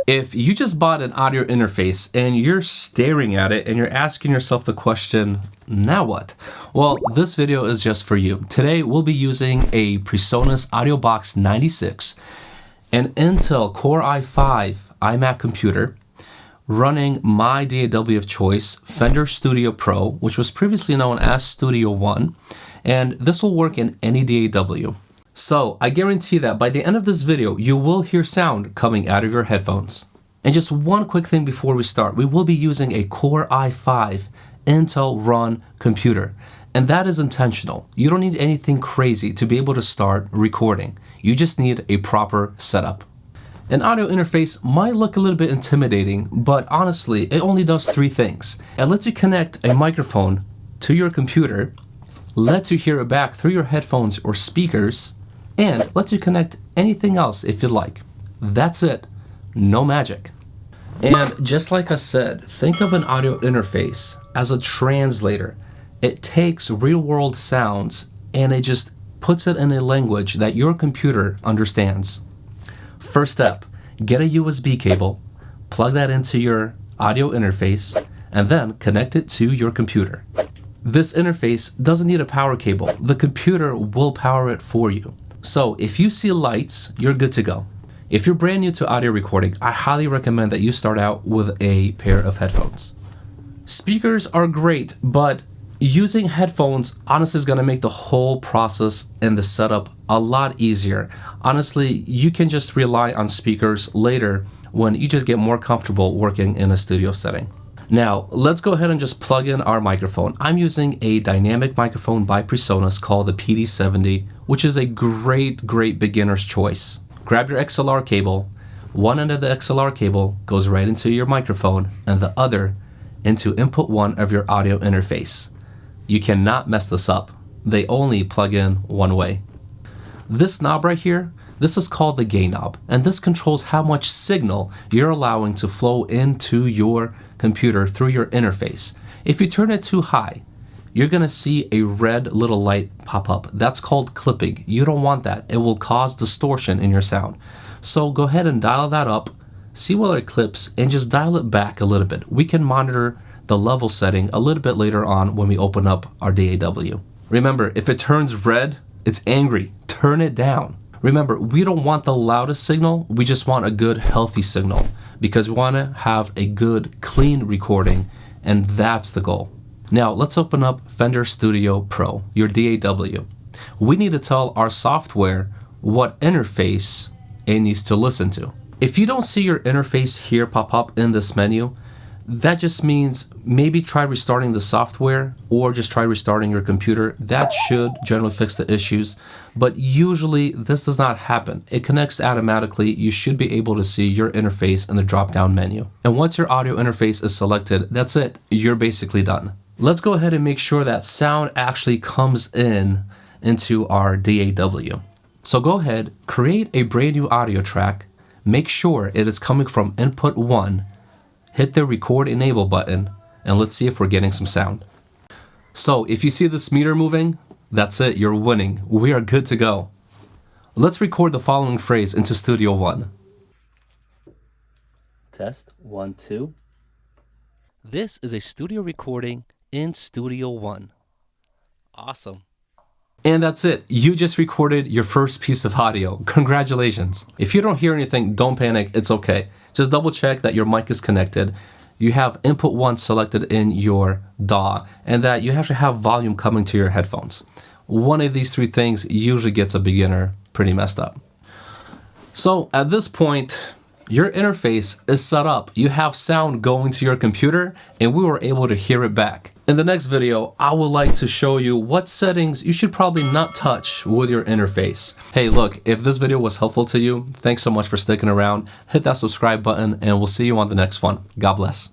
If you just bought an audio interface and you're staring at it and you're asking yourself the question, now what? Well, this video is just for you. Today, we'll be using a Presonus AudioBox 96, an Intel Core i5 iMac computer, running my DAW of choice, Fender Studio Pro, which was previously known as Studio One, and this will work in any DAW. So I guarantee that by the end of this video, you will hear sound coming out of your headphones. And just one quick thing before we start, we will be using a Core i5 Intel run computer, and that is intentional. You don't need anything crazy to be able to start recording. You just need a proper setup. An audio interface might look a little bit intimidating, but honestly, it only does three things. It lets you connect a microphone to your computer, lets you hear it back through your headphones or speakers, and lets you connect anything else if you'd like. That's it. No magic. And just like I said, think of an audio interface as a translator. It takes real-world sounds and it just puts it in a language that your computer understands. First step, get a USB cable, plug that into your audio interface, and then connect it to your computer. This interface doesn't need a power cable. The computer will power it for you. So if you see lights, you're good to go. If you're brand new to audio recording, I highly recommend that you start out with a pair of headphones. Speakers are great, but using headphones honestly is going to make the whole process and the setup a lot easier. Honestly, you can just rely on speakers later when you just get more comfortable working in a studio setting. Now, let's go ahead and just plug in our microphone. I'm using a dynamic microphone by Presonus called the PD70, which is a great beginner's choice. Grab your XLR cable. One end of the XLR cable goes right into your microphone and the other into input one of your audio interface. You cannot mess this up. They only plug in one way. This knob right here, this is called the gain knob, and this controls how much signal you're allowing to flow into your computer through your interface. If you turn it too high, you're gonna see a red little light pop up. That's called clipping. You don't want that. It will cause distortion in your sound. So go ahead and dial that up, see where it clips, and just dial it back a little bit. We can monitor the level setting a little bit later on when we open up our DAW. Remember, if it turns red, it's angry. Turn it down. Remember, we don't want the loudest signal, we just want a good healthy signal because we want to have a good clean recording, and that's the goal. Now let's open up Fender Studio Pro, your DAW. We need to tell our software what interface it needs to listen to. If you don't see your interface here pop up in this menu, that just means maybe try restarting the software or just try restarting your computer. That should generally fix the issues, but usually this does not happen. It connects automatically. You should be able to see your interface in the drop-down menu. And once your audio interface is selected, that's it. You're basically done. Let's go ahead and make sure that sound actually comes into our DAW. So go ahead, create a brand new audio track. Make sure it is coming from input one. Hit the record enable button and let's see if we're getting some sound. So if you see this meter moving, that's it, you're winning. We are good to go. Let's record the following phrase into Studio One. Test 1, 2. This is a studio recording in Studio One. Awesome. And that's it. You just recorded your first piece of audio. Congratulations. If you don't hear anything, don't panic. It's okay. Just double check that your mic is connected. You have input one selected in your DAW and that you actually have volume coming to your headphones. One of these three things usually gets a beginner pretty messed up. So at this point, your interface is set up. You have sound going to your computer and we were able to hear it back. In the next video, I would like to show you what settings you should probably not touch with your interface. Hey, look, if this video was helpful to you, thanks so much for sticking around. Hit that subscribe button and we'll see you on the next one. God bless.